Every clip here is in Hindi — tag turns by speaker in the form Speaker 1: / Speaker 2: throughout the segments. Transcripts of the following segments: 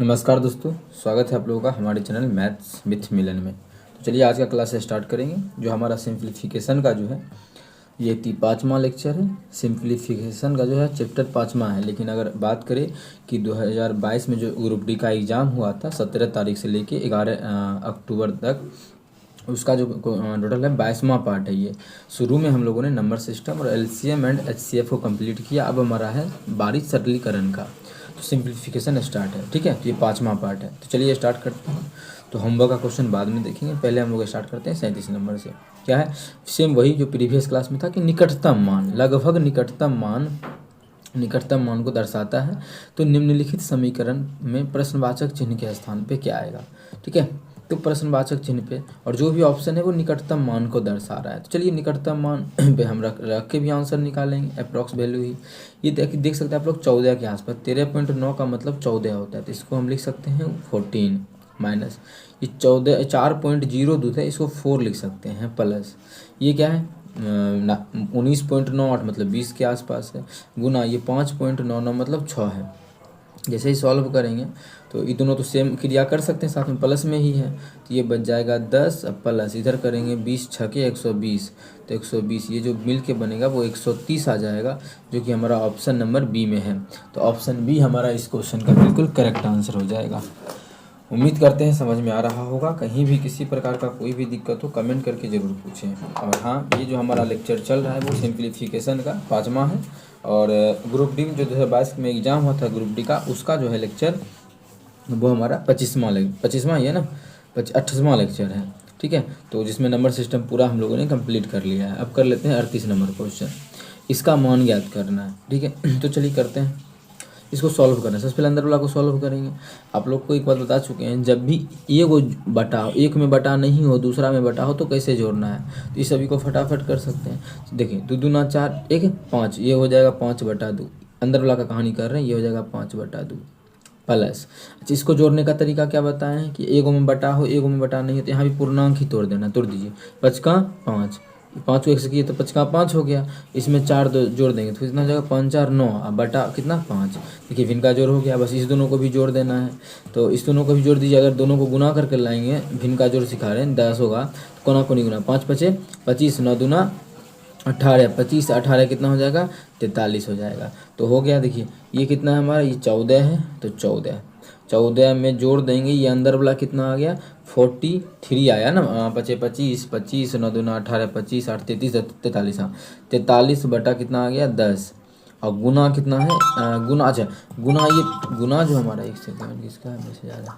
Speaker 1: नमस्कार दोस्तों, स्वागत है आप लोगों का हमारे चैनल मैथ्स विथ मिलन में। तो चलिए आज का क्लास स्टार्ट करेंगे। जो हमारा सिंप्लीफिकेशन का जो है ये 5वां लेक्चर है। सिंप्लीफिकेशन का जो है चैप्टर 5वां है। लेकिन अगर बात करें कि 2022 में जो ग्रुप डी का एग्ज़ाम हुआ था 17 तारीख से लेके 11 अक्टूबर तक, उसका जो टोटल है 22वां पार्ट है। ये शुरू में हम लोगों ने नंबर सिस्टम और एलसीएम एंड एचसीएफ को कंप्लीट किया। अब हमारा है बारीक सरलीकरण का, तो सिंप्लीफिकेशन स्टार्ट है। ठीक है, तो ये 5वां पार्ट है। तो चलिए स्टार्ट करते हैं। तो होमवर्क का क्वेश्चन बाद में देखेंगे, पहले हम लोग स्टार्ट करते हैं 37 नंबर से। क्या है, सेम वही जो प्रीवियस क्लास में था कि निकटतम मान, लगभग निकटतम मान को दर्शाता है। तो निम्नलिखित समीकरण में प्रश्नवाचक चिन्ह के स्थान पे क्या आएगा। ठीक है, तो प्रश्नवाचक चिन्ह पे और जो भी ऑप्शन है वो निकटतम मान को दर्शा रहा है। तो चलिए निकटतम मान पे हम रख के भी आंसर निकालेंगे। अप्रॉक्स वैल्यू ही ये देख सकते हैं आप लोग 14 के आसपास। 13.9 का मतलब 14 होता है, तो इसको हम लिख सकते हैं 14 माइनस ये 14 4.02 है, इसको 4 लिख सकते हैं प्लस ये क्या है 19.98 मतलब 20 के आसपास है, गुना ये 5.99 मतलब 6 है। जैसे ही सॉल्व करेंगे तो ये दोनों तो सेम क्रिया कर सकते हैं, साथ में प्लस में ही है। तो ये बच जाएगा 10 प्लस इधर करेंगे 20 छके 120, तो 120 ये जो मिल के बनेगा वो 130 आ जाएगा, जो कि हमारा ऑप्शन नंबर बी में है। तो ऑप्शन बी हमारा इस क्वेश्चन का बिल्कुल करेक्ट आंसर हो जाएगा। उम्मीद करते हैं समझ में आ रहा होगा। कहीं भी किसी प्रकार का कोई भी दिक्कत हो कमेंट करके ज़रूर पूछें। और हाँ, ये जो हमारा लेक्चर चल रहा है वो सिंप्लीफिकेशन का 5वां है। और ग्रुप डी में जो 2022 में एग्ज़ाम हुआ था ग्रुप डी का, उसका जो है लेक्चर वो हमारा 25वां ही है ना, 28वां लेक्चर है। ठीक है, तो जिसमें नंबर सिस्टम पूरा हम लोगों ने कंप्लीट कर लिया है। अब कर लेते हैं 38 नंबर क्वेश्चन, इसका मान ज्ञात करना है। ठीक है, तो चलिए करते हैं, इसको सॉल्व करना है। सबसे पहले अंदर वाला को सॉल्व करेंगे। आप लोग को एक बात बता चुके हैं, जब भी एक में बटा नहीं हो दूसरा में बटा हो तो कैसे जोड़ना है। तो इस सभी को फटाफट कर सकते हैं। देखिए 2 दूना 4 1 5, ये हो जाएगा 5/2। अंदर वाला का कहानी कर रहे हैं, ये हो जाएगा 5/2 प्लस। अच्छा, इसको जोड़ने का तरीका क्या बताएं कि एगो में बटा हो एगो में बटा नहीं हो, तो यहाँ भी पूर्णांक ही तोड़ देना। तोड़ दीजिए, 5 का 5, 5 को 1 से किए तो 5 का 5 हो गया। इसमें 4 जोड़ देंगे तो कितना हो जाएगा 5 4 9, अब बटा कितना 5। देखिए भिन्न का जोड़ हो गया, बस इस दोनों को भी जोड़ देना है। तो इस दोनों को भी जोड़ दीजिए। अगर दोनों को गुना करके लाएंगे, भिन्न का जोड़ सिखा रहे हैं 10 होगा, कोना को नहीं गुना, 5 5 25, 9 दूना 18, 25 से 18 कितना हो जाएगा 43 हो जाएगा। तो हो गया। देखिए ये कितना है हमारा, ये 14 है, तो 14 में जोड़ देंगे, ये अंदर वाला कितना आ गया 43 आया ना। 5 25 25, 9 दूना 18, 25 8 33 43, हाँ 43 बटा कितना आ गया 10। और गुना कितना है गुना, अच्छा गुना, ये गुना जो हमारा, एक सेकंड किसका है मैसेज आ रहा है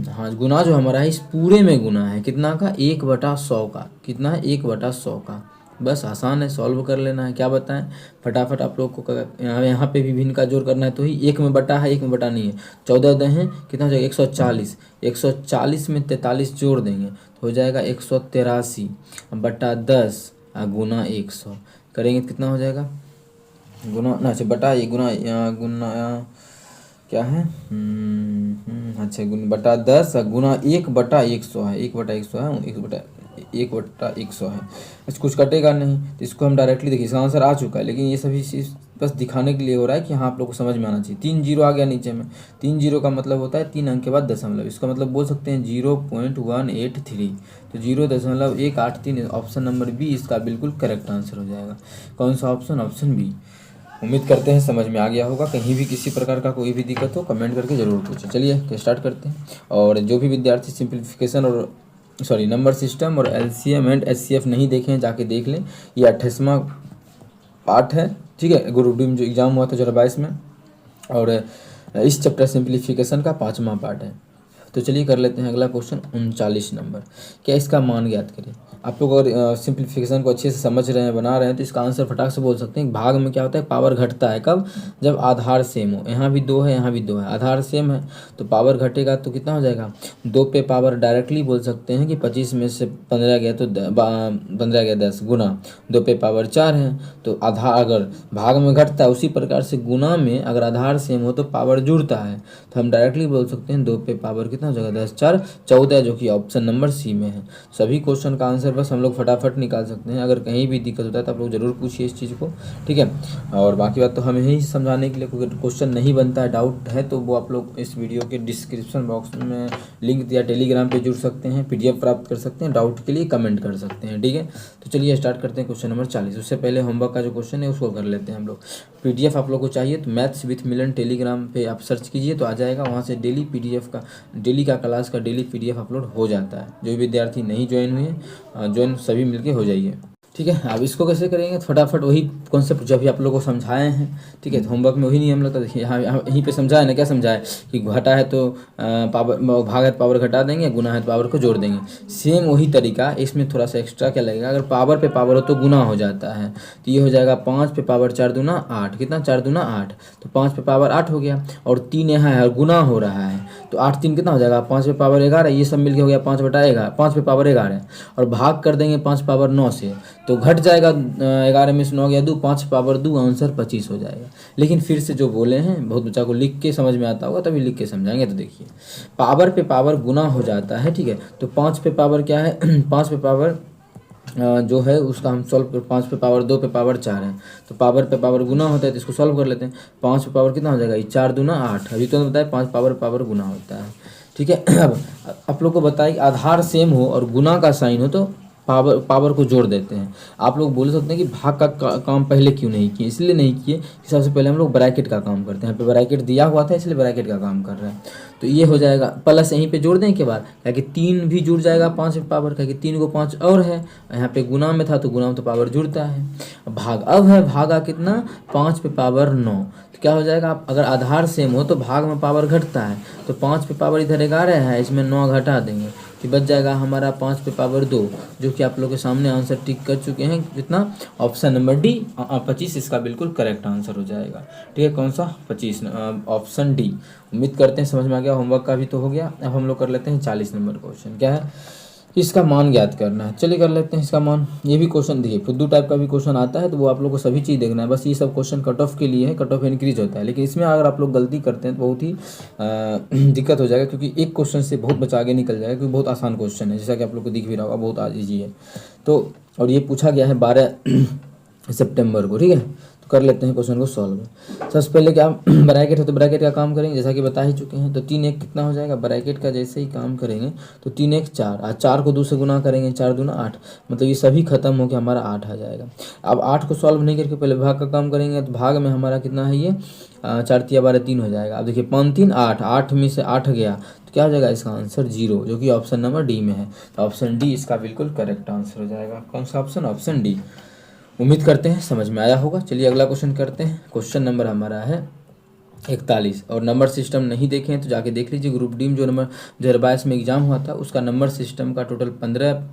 Speaker 1: हाँ, गुना जो हमारा है इस पूरे में गुना है कितना का 1/100 का, कितना है 1/100 का। बस आसान है, सॉल्व कर लेना है। क्या बताएं फटाफट आप लोग को, यहाँ पे भी भिन्न का जोड़ करना है। तो ही एक में बटा है एक में बटा नहीं है। 14 दे हैं कितना हो जाएगा 140, 140 में 43 जोड़ देंगे तो हो जाएगा 183 बटा 10 गुना 100 करेंगे तो कितना हो जाएगा गुना ना, अच्छा बटा ये गुना गुना क्या है अच्छा बटा 10 गुना 1/100 है, 1/100 है, 1/100 है। अच्छा कुछ कटेगा नहीं, तो इसको हम डायरेक्टली देखिए इसका आंसर आ चुका है। लेकिन ये सभी चीज़ बस दिखाने के लिए हो रहा है कि हाँ आप लोग को समझ में आना चाहिए। 3 जीरो आ गया नीचे में, 3 जीरो का मतलब होता है 3 अंक के बाद दशमलव, इसका मतलब बोल सकते हैं 0.183, तो 0.183। ऑप्शन नंबर बी इसका बिल्कुल करेक्ट आंसर हो जाएगा। कौन सा ऑप्शन, ऑप्शन बी। उम्मीद करते हैं समझ में आ गया होगा। कहीं भी किसी प्रकार का कोई भी दिक्कत हो कमेंट करके ज़रूर पूछें। चलिए तो स्टार्ट करते हैं। और जो भी विद्यार्थी सिंप्लीफिकेशन और नंबर सिस्टम और एलसीएम एंड एचसीएफ नहीं देखे हैं जाके देख लें। ये 28वां पार्ट है। ठीक है, ग्रुप डी में जो एग्ज़ाम हुआ था 2022 में, और इस चैप्टर सिंप्लीफिकेशन का 5वां पार्ट है। तो चलिए कर लेते हैं अगला क्वेश्चन 39 नंबर। क्या इसका मान ज्ञात करें। आप लोग अगर सिंप्लीफिकेशन को अच्छे से समझ रहे हैं, बना रहे हैं, तो इसका आंसर फटाक से बोल सकते हैं। भाग में क्या होता है, पावर घटता है कब, जब आधार सेम हो। यहाँ भी 2 है यहाँ भी 2 है, आधार सेम है तो पावर घटेगा तो कितना हो जाएगा 2 पे पावर। डायरेक्टली बोल सकते हैं कि 25 में से 15 गया तो 15 गया 10 गुना 2 पे पावर 4 है। तो आधार अगर भाग में घटता है, उसी प्रकार से गुना में अगर आधार सेम हो तो पावर जुड़ता है। तो हम डायरेक्टली बोल सकते हैं 2 पे पावर कितना हो जाएगा 10 4 14, जो कि ऑप्शन नंबर सी में है। सभी क्वेश्चन का आंसर बस हम लोग फटाफट निकाल सकते हैं। अगर कहीं भी दिक्कत होता है तो आप लोग ज़रूर पूछिए इस चीज़ को, ठीक है। और बाकी बात तो हमें ही समझाने के लिए, कोई क्वेश्चन नहीं बनता है, डाउट है तो वो आप लोग इस वीडियो के डिस्क्रिप्शन बॉक्स में लिंक दिया, टेलीग्राम पे जुड़ सकते हैं, PDF प्राप्त कर सकते हैं, डाउट के लिए कमेंट कर सकते हैं, ठीक है। तो चलिए स्टार्ट करते हैं क्वेश्चन नंबर 40। उससे पहले होमवर्क का जो क्वेश्चन है उसको कर लेते हैं हम लोग। PDF आप लोग को चाहिए तो मैथ्स विथ मिलन टेलीग्राम पे आप सर्च कीजिए तो आ जाएगा, वहाँ से डेली PDF का, डेली का क्लास का डेली PDF अपलोड हो जाता है। जो विद्यार्थी नहीं ज्वाइन हुए हैं, ज्वाइन सभी मिलके हो जाइए, ठीक है। अब इसको कैसे करेंगे, फटाफट वही कॉन्सेप्ट जो अभी आप लोगों को समझाए हैं, ठीक है। तो होमवर्क में वही नियम लगता है, देखिए यहाँ यहीं पे समझाया ना, क्या समझाया कि घटा है तो पावर, भाग है तो पावर घटा देंगे, गुना है तो पावर को जोड़ देंगे। सेम वही तरीका, इसमें थोड़ा सा एक्स्ट्रा क्या लगेगा, अगर पावर पे पावर हो तो गुना हो जाता है, तो ये हो जाएगा 5 पे पावर 4 दूना 8, कितना 4 दूना 8, तो 5 पे पावर 8 हो गया, और 3 यहाँ है और गुना हो रहा है, तो 8 3 कितना हो जाएगा 5 पे पावर 11, ये सब मिलके हो गया 5/11, 5 पे पावर 11, और भाग कर देंगे 5 पावर 9 से, तो घट जाएगा 11 में से 9 गया 2, 5 पावर 2, आंसर 25 हो जाएगा। लेकिन फिर से जो बोले हैं, बहुत बच्चा को लिख के समझ में आता होगा तभी लिख के समझाएंगे। तो देखिए पावर पे पावर गुना हो जाता है, ठीक है। तो 5 पे पावर क्या है 5 पे पावर जो है उसका हम सॉल्व कर, 5 पे पावर 2 पे पावर 4 है, तो पावर पे पावर गुना होता है, तो इसको सॉल्व कर लेते हैं। 5 पे पावर कितना हो जाएगा, 4 दूना 8, अभी तो बताया 5 पावर पावर गुना होता है, ठीक है। अब आप लोग को बताइए आधार सेम हो और गुना का साइन हो तो पावर को जोड़ देते हैं। आप लोग बोल सकते हैं कि भाग का काम पहले क्यों नहीं किए, इसलिए नहीं किए कि सबसे पहले हम लोग ब्रैकेट का काम करते हैं, यहाँ पे ब्रैकेट दिया हुआ था इसलिए ब्रैकेट का काम कर रहे हैं। तो ये हो जाएगा प्लस, यहीं पे जोड़ दें के बाद क्या कि 3 भी जुड़ जाएगा 5 पे पावर, क्या कि 3 को 5 और है, यहाँ पे गुना में था तो गुना में तो पावर जुड़ता है। भाग अब है, भागा कितना 5 पे पावर 9, तो क्या हो जाएगा, आप अगर आधार सेम हो तो भाग में पावर घटता है, तो 5 पे पावर इधर 11 है, इसमें 9 घटा देंगे कि बच जाएगा हमारा 5 पे पावर 2, जो कि आप लोग के सामने आंसर टिक कर चुके हैं, कितना ऑप्शन नंबर डी 25 इसका बिल्कुल करेक्ट आंसर हो जाएगा, ठीक है। कौन सा 25, ऑप्शन डी। उम्मीद करते हैं समझ में आ गया, होमवर्क का भी तो हो गया। अब हम लोग कर लेते हैं 40 नंबर क्वेश्चन, क्या है इसका मान ज्ञात करना है। चलिए कर लेते हैं इसका मान। ये भी क्वेश्चन देखिए फुद्दू टाइप का भी क्वेश्चन आता है, तो वो आप लोग को सभी चीज़ देखना है, बस ये सब क्वेश्चन कट ऑफ के लिए है, कट ऑफ इंक्रीज होता है, लेकिन इसमें अगर आप लोग गलती करते हैं तो बहुत ही दिक्कत हो जाएगा, क्योंकि एक क्वेश्चन से बहुत बचा आगे निकल जाएगा, क्योंकि बहुत आसान क्वेश्चन है, जैसा कि आप लोग को दिख भी रहा होगा, बहुत आज ईजी है। तो और ये पूछा गया है 12 सितंबर को, ठीक है। तो कर लेते हैं क्वेश्चन को सॉल्व। सबसे पहले क्या ब्रैकेट है तो ब्रैकेट का काम करेंगे, जैसा कि बता ही चुके हैं। तो 3 1 कितना हो जाएगा, ब्रैकेट का जैसे ही काम करेंगे तो 3 1 4, और 4 को 2 से गुना करेंगे, 4 दूना 8, मतलब ये सभी खत्म होकर हमारा 8 आ जाएगा। अब 8 को सॉल्व नहीं करके पहले भाग का काम करेंगे, तो भाग में हमारा कितना है ये 4 तिया 12 3 हो जाएगा। अब देखिए 5 3 8, 8 में से 8 गया तो क्या हो जाएगा इसका आंसर 0, जो कि ऑप्शन नंबर डी में है। तो ऑप्शन डी इसका बिल्कुल करेक्ट आंसर हो जाएगा। कौन सा ऑप्शन, ऑप्शन डी। उम्मीद करते हैं समझ में आया होगा। चलिए अगला क्वेश्चन करते हैं। क्वेश्चन नंबर हमारा है 41, और नंबर सिस्टम नहीं देखे हैं तो जाके देख लीजिए। ग्रुप डी में जो नंबर 2022 में एग्जाम हुआ था उसका नंबर सिस्टम का टोटल 15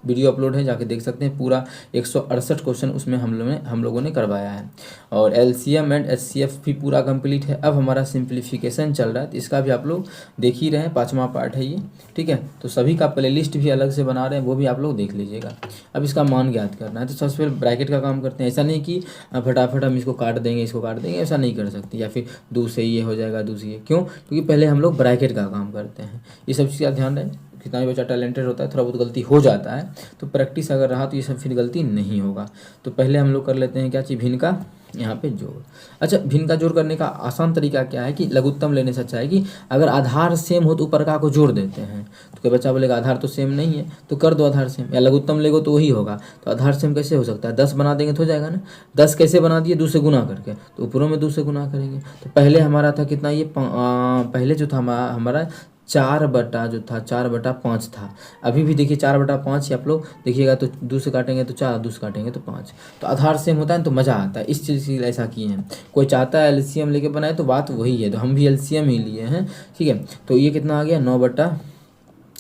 Speaker 1: वीडियो अपलोड है, जाके देख सकते हैं। पूरा 168 क्वेश्चन उसमें हम लोगों ने करवाया है, और LCM एंड HCF भी पूरा कंप्लीट है। अब हमारा सिंप्लीफिकेशन चल रहा है, तो इसका भी आप लोग देख ही रहे हैं, 5वां पार्ट है ये, ठीक है। तो सभी का प्लेलिस्ट भी अलग से बना रहे हैं, वो भी आप लोग देख लीजिएगा। अब इसका मान ज्ञात करना है, तो सबसे पहले ब्रैकेट का काम करते हैं। ऐसा नहीं कि फटाफट हम इसको काट देंगे, इसको काट देंगे, ऐसा नहीं कर सकते, या फिर 2 से ये हो जाएगा, 2 से ये, क्यों, क्योंकि पहले हम लोग ब्रैकेट का काम करते हैं। ये सब चीज़ का ध्यान रहे, कितना भी बच्चा टैलेंटेड होता है थोड़ा बहुत गलती हो जाता है, तो प्रैक्टिस अगर रहा तो ये सब फिर गलती नहीं होगा। तो पहले हम लोग कर लेते हैं क्या चीज़, भिन्न का यहाँ पे जोड़। अच्छा, भिन्न का जोड़ करने का आसान तरीका क्या है कि लघुत्तम लेने से अच्छा है कि अगर आधार सेम हो तो ऊपर का को जोड़ देते हैं। तो कोई बच्चा बोलेगा आधार तो सेम नहीं है तो कर दो आधार सेम, या लघुत्तम लेगो तो वही होगा। तो आधार सेम कैसे हो सकता है, 10 बना देंगे तो हो जाएगा ना। 10 कैसे बना दिए, 2 से गुना करके, तो ऊपरों में 2 से गुना करेंगे। तो पहले हमारा था कितना, ये पहले जो था हमारा 4/5 था। अभी भी देखिए 4/5 ही आप लोग देखिएगा, तो 2 से काटेंगे तो 4, 2 से काटेंगे तो 5। तो आधार सेम होता है तो मज़ा आता है, इस चीज़ के लिए ऐसा किए हैं। कोई चाहता है LCM लेके बनाए तो बात वही है, तो हम भी LCM ही लिए हैं, ठीक है। तो ये कितना आ गया, 9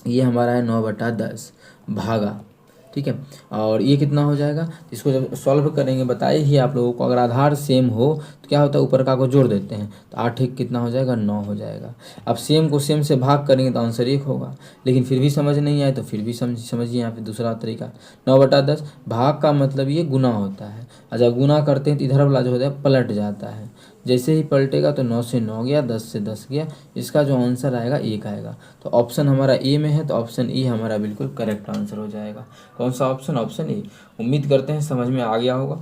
Speaker 1: ये हमारा है 9/10 भागा, ठीक है। और ये कितना हो जाएगा, इसको जब सॉल्व करेंगे बताइए ही आप लोगों को, अगर आधार सेम हो तो क्या होता है ऊपर का को जोड़ देते हैं, तो 8 1 कितना हो जाएगा, 9 हो जाएगा। अब सेम को सेम से भाग करेंगे तो आंसर 1 होगा, लेकिन फिर भी समझ नहीं आए तो फिर भी समझिए यहाँ पे दूसरा तरीका। 9/10 भाग का मतलब ये गुना होता है, और जब गुना करते हैं तो इधर वाला जो होता है पलट जाता है, जैसे ही पलटेगा तो 9 से 9 गया, 10 से 10 गया, इसका जो आंसर आएगा 1 आएगा। तो ऑप्शन हमारा ए में है, तो ऑप्शन ए हमारा बिल्कुल करेक्ट आंसर हो जाएगा। कौन सा ऑप्शन? Option A. उम्मीद करते हैं समझ में आ गया होगा।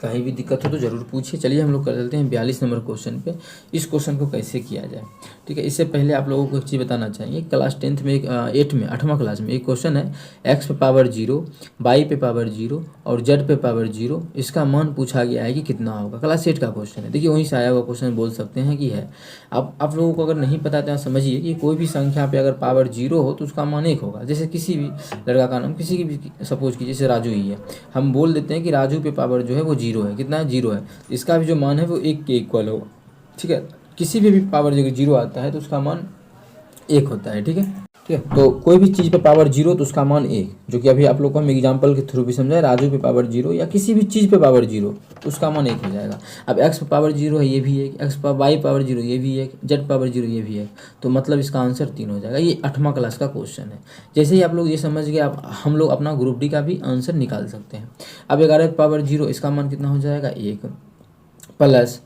Speaker 1: कहीं भी दिक्कत हो तो ज़रूर पूछिए। चलिए हम लोग कर चलते हैं 42 नंबर क्वेश्चन पे। इस क्वेश्चन को कैसे किया जाए, ठीक है। इससे पहले आप लोगों को एक चीज़ बताना चाहिए। क्लास 10th में 8 में 8वां क्लास में एक क्वेश्चन है, x पे पावर 0, y पे पावर 0 और z पे पावर 0, इसका मान पूछा गया है कि कितना होगा। क्लास 8 का क्वेश्चन है, देखिए वहीं से आया हुआ क्वेश्चन बोल सकते हैं कि है। अब आप लोगों को अगर नहीं पता तो समझिए कि कोई भी संख्या पे अगर पावर 0 हो तो उसका मान 1 होगा। जैसे किसी भी लड़का का नाम किसी की भी, सपोज की जैसे राजू ही है, हम बोल देते हैं कि राजू पे पावर जो है वो 0 है। कितना है? 0 है। इसका भी जो मान है वो 1 के इक्वल होगा, ठीक है। किसी भी पावर अगर 0 आता है तो उसका मान 1 होता है, ठीक है। ठीक है, तो कोई भी चीज़ पे पावर 0 तो उसका मान 1, जो कि अभी आप लोग को हम एग्जाम्पल के थ्रू भी समझाए। राजू पे पावर 0 या किसी भी चीज़ पे पावर 0 तो उसका मान 1 हो जाएगा। अब x पे पावर 0 है, ये भी 1, x पर y पावर 0 ये भी 1, z पावर 0 ये भी 1, तो मतलब इसका आंसर 3 हो जाएगा। ये 8वां क्लास का क्वेश्चन है। जैसे ही आप लोग ये समझ गए, आप हम लोग अपना ग्रुप डी का भी आंसर निकाल सकते हैं। अब 11 पे पावर 0 इसका मान कितना हो जाएगा? 1, प्लस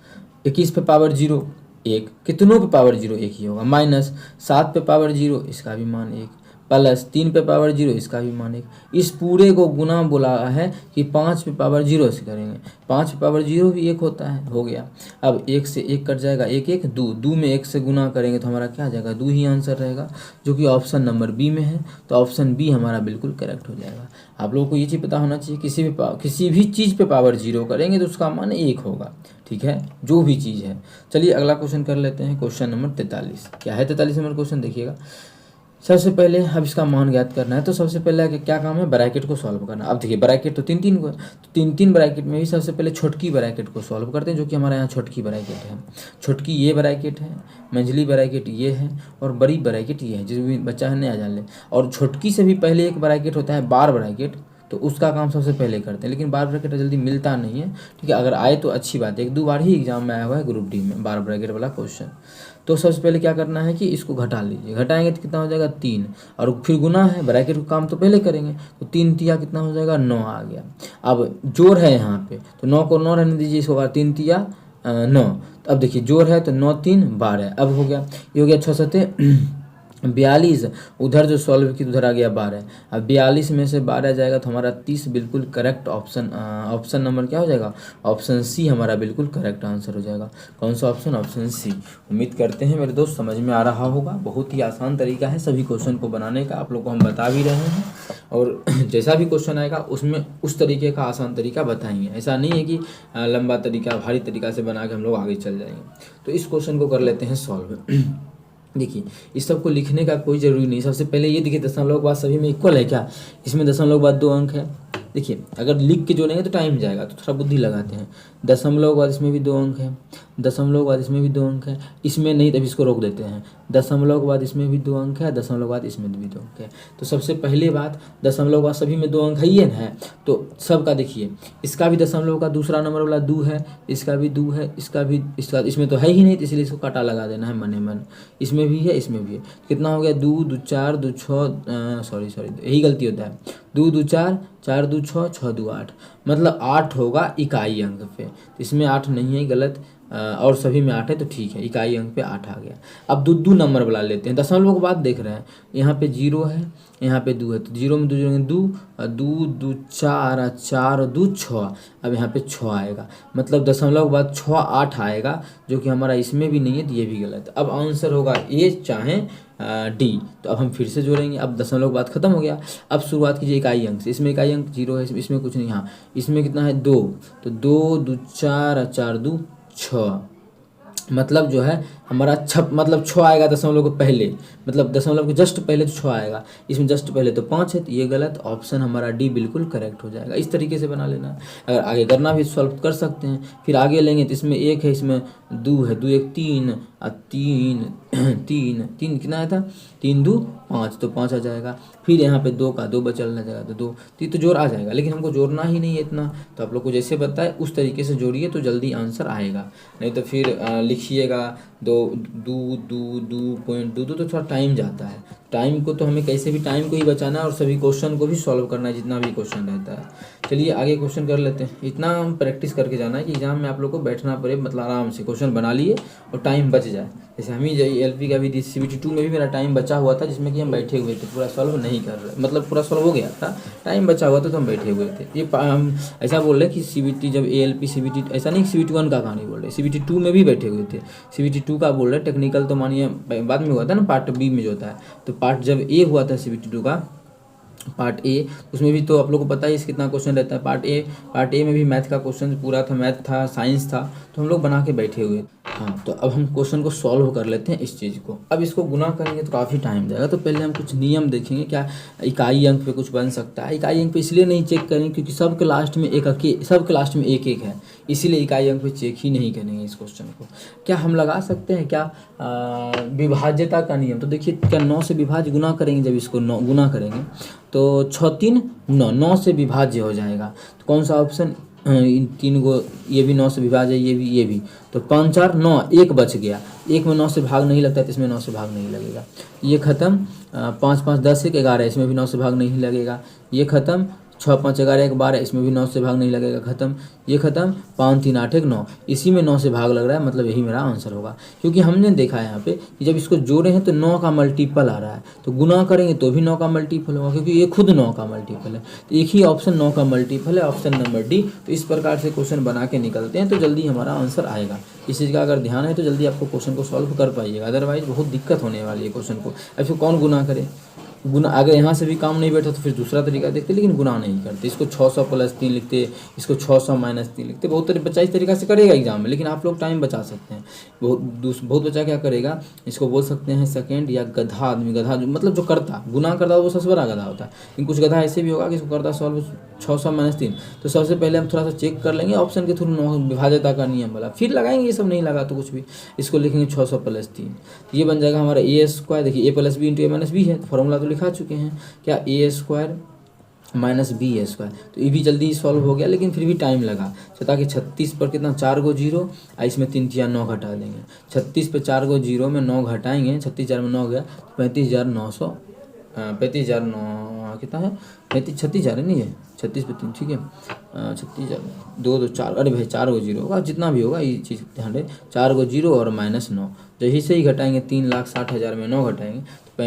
Speaker 1: 21 पे पावर 0 1, कितनों पे पावर 0 1 ही होगा, माइनस 7 पे पावर 0 इसका भी मान 1, प्लस 3 पे पावर 0 इसका भी मान 1। इस पूरे को गुना बोला है कि 5 पे पावर 0 से करेंगे। 5 पे पावर 0 भी 1 होता है, हो गया। अब 1 से 1 कट जाएगा, 1 1 2, 2 में 1 से गुना करेंगे तो हमारा क्या आ जाएगा? 2 ही आंसर रहेगा, जो कि ऑप्शन नंबर बी में है। तो ऑप्शन बी हमारा बिल्कुल करेक्ट हो जाएगा। आप लोगों को ये चीज़ पता होना चाहिए, किसी भी चीज़ पे पावर 0 करेंगे तो उसका मान 1 होगा, ठीक है, जो भी चीज़ है। चलिए अगला क्वेश्चन कर लेते हैं, क्वेश्चन नंबर 43। क्या है 43 नंबर क्वेश्चन? देखिएगा, सबसे पहले अब इसका मान ज्ञात करना है। तो सबसे पहले क्या काम है? ब्रैकेट को सॉल्व करना। अब देखिए ब्रैकेट तो 3 3 को है, तो 3 3 ब्रैकेट में भी सबसे पहले छोटकी ब्रैकेट को सॉल्व करते हैं, जो कि हमारे यहाँ छोटकी ब्रैकेट है। छोटकी ये ब्रैकेट है, मंझली ब्रैकेट ये है और बड़ी ब्रैकेट ये है। जो भी बच्चा है नया जान ले। और छोटकी से भी पहले एक ब्रैकेट होता है बार ब्रैकेट, तो उसका काम सबसे पहले करते हैं, लेकिन बार ब्रैकेट जल्दी मिलता नहीं है, ठीक है। अगर आए तो अच्छी बात है, 1 2 बार ही एग्जाम में आया हुआ है ग्रुप डी में बार ब्रैकेट वाला क्वेश्चन। तो सबसे पहले क्या करना है कि इसको घटा लीजिए। घटाएंगे तो कितना हो जाएगा? 3, और फिर गुना है, ब्रैकेट का काम तो पहले करेंगे, तो 3 तिया कितना हो जाएगा? 9 आ गया। अब जोड़ है यहाँ पे, तो 9 को 9 रहने दीजिए, इसको बाद 3 तिया 9। तो अब देखिए जोड़ है तो 9 3 12, अब हो गया, ये हो गया 6 7 42। उधर जो सॉल्व की उधर आ गया 12। अब 42 में से 12 जाएगा तो हमारा 30 बिल्कुल करेक्ट ऑप्शन। ऑप्शन नंबर क्या हो जाएगा? ऑप्शन सी हमारा बिल्कुल करेक्ट आंसर हो जाएगा। कौन सा ऑप्शन? Option C. उम्मीद करते हैं मेरे दोस्त समझ में आ रहा होगा। बहुत ही आसान तरीका है सभी क्वेश्चन को बनाने का, आप लोग को हम बता भी रहे हैं, और जैसा भी क्वेश्चन आएगा उसमें उस तरीके का आसान तरीका बताएंगे। ऐसा नहीं है कि लंबा तरीका भारी तरीका से बना के हम लोग आगे चल जाएंगे। तो इस क्वेश्चन को कर लेते हैं सॉल्व। देखिए इस सब को लिखने का कोई ज़रूरी नहीं। सबसे पहले ये देखिए, दशमलव के बाद सभी में इक्वल है क्या? इसमें दशमलव के बाद 2 अंक है। देखिए अगर लिख के जोड़ेंगे तो टाइम जाएगा, तो थोड़ा बुद्धि लगाते हैं। दशमलव के बाद इसमें भी 2 अंक है, दशमलव के बाद इसमें भी 2 अंक है, इसमें नहीं तब इसको रोक देते हैं। दशमलव के बाद इसमें भी 2 अंक है, दशमलव के बाद इसमें भी 2 अंक है। तो सबसे पहले बात, दशमलव के बाद सभी में 2 अंक है ही है, तो सबका देखिए, इसका भी दशमलव का दूसरा नंबर वाला 2 है, इसका भी 2 है, इसका भी, इसका इसमें तो है ही नहीं, तो इसलिए इसको काटा लगा देना है मने मन। इसमें भी है, इसमें भी है। कितना हो गया? 2 2 4 2 6, सॉरी यही गलती होता है। 2 2 4 4 2 6 6 2 8, मतलब 8 होगा इकाई अंक पे। तो इसमें 8 नहीं है, गलत, और सभी में 8 है, तो ठीक है, इकाई अंक पे 8 आ गया। अब 2 2 नंबर वाला लेते हैं। दशमलव के बाद देख रहे हैं, यहाँ पे 0 है, यहाँ पे 2 है, तो 0 में 2 जोड़ेंगे 2 2 2 4 4 और 2 6। अब यहाँ पे 6 आएगा, मतलब दशमलव के बाद 6 8 आएगा, जो कि हमारा इसमें भी नहीं है, तो ये भी गलत। अब आंसर होगा ए चाहे डी। तो अब हम फिर से जोड़ेंगे। अब दशमलव के बाद खत्म हो गया। अब शुरुआत कीजिए इकाई अंक से। इसमें इकाई अंक 0 है, इसमें कुछ नहीं। हाँ, इसमें कितना है? 2, तो 2 2 4 4 2 6, मतलब जो है हमारा मतलब 6 आएगा दशमलव के पहले, मतलब दशमलव के जस्ट पहले तो 6 आएगा। इसमें जस्ट पहले तो 5 है, तो ये गलत। ऑप्शन हमारा डी बिल्कुल करेक्ट हो जाएगा। इस तरीके से बना लेना। अगर आगे करना भी सॉल्व कर सकते हैं। फिर आगे लेंगे तो इसमें 1 है, इसमें 2 है, 2 1 3 और 3 3 कितना आया था? 3 2 5, तो 5 आ जाएगा। फिर यहाँ पे 2 का 2 बचल जाएगा, तो 2 तो जोड़ आ जाएगा, लेकिन हमको जोड़ना ही नहीं है इतना। तो आप लोग को जैसे बताए उस तरीके से जोड़िए तो जल्दी आंसर आएगा। नहीं तो फिर लिखिएगा 2 2 2 2.22, तो थोड़ा टाइम जाता है। टाइम को तो हमें कैसे भी टाइम को ही बचाना है, और सभी क्वेश्चन को भी सॉल्व करना है, जितना भी क्वेश्चन रहता है। चलिए आगे क्वेश्चन कर लेते हैं। इतना हम प्रैक्टिस करके जाना है कि एग्जाम में आप लोग को बैठना पड़े, मतलब आराम से क्वेश्चन बना लिए और टाइम बच जाए। जैसे हम ही एलपी का भी CBT 2 में भी मेरा टाइम बचा हुआ था, जिसमें कि हम बैठे हुए थे, पूरा सॉल्व नहीं कर रहे, मतलब पूरा सॉल्व हो गया था, टाइम बचा हुआ था तो हम बैठे हुए थे। ये हम ऐसा बोल रहे कि CBT जब ALP CBT, ऐसा नहीं CBT 1 का कहानी बोल रहे, CBT 2 में भी बैठे हुए थे। CBT 2 का बोल रहे टेक्निकल तो मानिए बाद में हुआ था ना, पार्ट बी में जो होता है, तो पार्ट जब ए हुआ था CBT 2 का पार्ट ए, उसमें भी तो आप लोग को पता है इस कितना क्वेश्चन रहता है। पार्ट ए में भी मैथ का क्वेश्चन पूरा था, मैथ था, साइंस था, तो हम लोग बना के बैठे हुए। हाँ, तो अब हम क्वेश्चन को सॉल्व कर लेते हैं इस चीज़ को। अब इसको गुना करेंगे तो काफ़ी टाइम जाएगा, तो पहले हम कुछ नियम देखेंगे, क्या इकाई अंक पे कुछ बन सकता है। इकाई अंक पे इसलिए नहीं चेक करेंगे क्योंकि सबके लास्ट में एक एक है, इसीलिए इकाई अंक पे चेक ही नहीं करेंगे इस क्वेश्चन को। क्या हम लगा सकते हैं क्या विभाज्यता का नियम? तो देखिए, क्या 9 से विभाज्य गुना करेंगे, जब इसको 9 गुना करेंगे तो 6 3 9, 9 से विभाज्य हो जाएगा। तो कौन सा ऑप्शन? इन तीन को, ये भी 9 से विभाज्य है, ये भी। तो 5 4 9, एक बच गया, एक में 9 से भाग नहीं लगता, तो इसमें 9 से भाग नहीं लगेगा। ये खत्म। 5 5 10 1 11, इसमें भी 9 से भाग नहीं लगेगा। ये खत्म। 6 5 11 1 12, इसमें भी 9 से भाग नहीं लगेगा, खत्म। ये खत्म। 5 3 8 1 9, इसी में 9 से भाग लग रहा है, मतलब यही मेरा आंसर होगा। क्योंकि हमने देखा है यहाँ पे कि जब इसको जोड़े हैं तो 9 का मल्टीपल आ रहा है, तो गुना करेंगे तो भी 9 का मल्टीपल होगा, क्योंकि ये खुद 9 का मल्टीपल है। तो एक ही ऑप्शन 9 का मल्टीपल है, ऑप्शन नंबर डी। तो इस प्रकार से क्वेश्चन बना के निकलते हैं तो जल्दी हमारा आंसर आएगा। इस चीज़ का अगर ध्यान है तो जल्दी आपको क्वेश्चन को सॉल्व कर पाइएगा, अदरवाइज बहुत दिक्कत होने वाली है क्वेश्चन को। अब इसको कौन गुना करे? गुना अगर यहाँ से भी काम नहीं बैठा तो फिर दूसरा तरीका देखते, लेकिन गुना नहीं करते। इसको 600 + 3 लिखते, इसको 600 - 3 लिखते। बहुत बच्चा इस तरीका से करेगा एग्जाम में, लेकिन आप लोग टाइम बचा सकते हैं। बहुत बच्चा क्या करेगा, इसको बोल सकते हैं सेकंड या गधा आदमी। गधा जो मतलब जो करता गुना करता वो सबसे बड़ा गधा होता है। लेकिन कुछ गधा ऐसे भी होगा कि इसको करता सॉल्व 600 - 3। तो सबसे पहले हम थोड़ा सा चेक कर लेंगे ऑप्शन के थ्रू, विभाज्यता का नियम वाला, फिर लगाएंगे। ये सब नहीं लगा तो कुछ भी, इसको लिखेंगे 600 + 3, ये बन जाएगा हमारा a²। देखिए a + b × a - b है, फॉर्मूला तो लिखा चुके हैं, क्या a² - b²। तो ये भी जल्दी सॉल्व हो गया, लेकिन फिर भी टाइम लगा। ताकि 36 पर कितना 4 गो 0, इसमें 3 4 9 घटा देंगे। 36 पे 4 गो 0 में 9 घटाएंगे, 36 4 में 9 गया, 35,900, 35,009 कितना है, 36,000 है, नहीं है 36 पे 3, ठीक है। 36,000 2 2 4, अरे भाई 4 गो 0 होगा, जितना भी होगा ये चीज़ ध्यान रहे, 4 गो 0 और -9। जैसे से ही घटाएंगे 3,60,000 में 9 घटाएंगे तो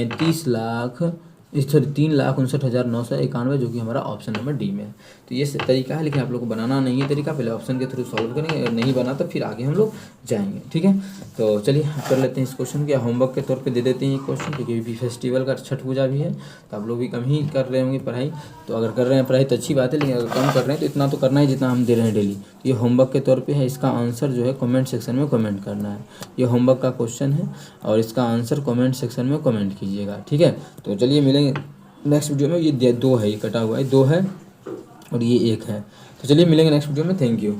Speaker 1: 3,59,991, जो कि हमारा ऑप्शन नंबर डी में है। तो ये तरीका है, लेकिन आप लोग को बनाना नहीं है तरीका, पहले ऑप्शन के थ्रू सॉल्व करेंगे, अगर नहीं बना तो फिर आगे हम लोग जाएंगे, ठीक है। तो चलिए कर लेते हैं इस क्वेश्चन को, होमवर्क के तौर पे दे देते हैं ये क्वेश्चन, क्योंकि अभी फेस्टिवल का छठ पूजा भी है, तो आप लोग भी कम ही कर रहे होंगे पढ़ाई। तो अगर कर रहे हैं पढ़ाई तो अच्छी बात है, लेकिन अगर कम कर रहे हैं तो इतना तो करना है जितना हम दे रहे हैं डेली। ये होमवर्क के तौर पर है, इसका आंसर जो है कमेंट सेक्शन में कमेंट करना है। ये होमवर्क का क्वेश्चन है और इसका आंसर कमेंट सेक्शन में कमेंट कीजिएगा, ठीक है। तो चलिए मिलेंगे नेक्स्ट वीडियो में। ये 2 है, ये कटा हुआ है, 2 है और ये 1 है। तो चलिए मिलेंगे नेक्स्ट वीडियो में, थैंक यू।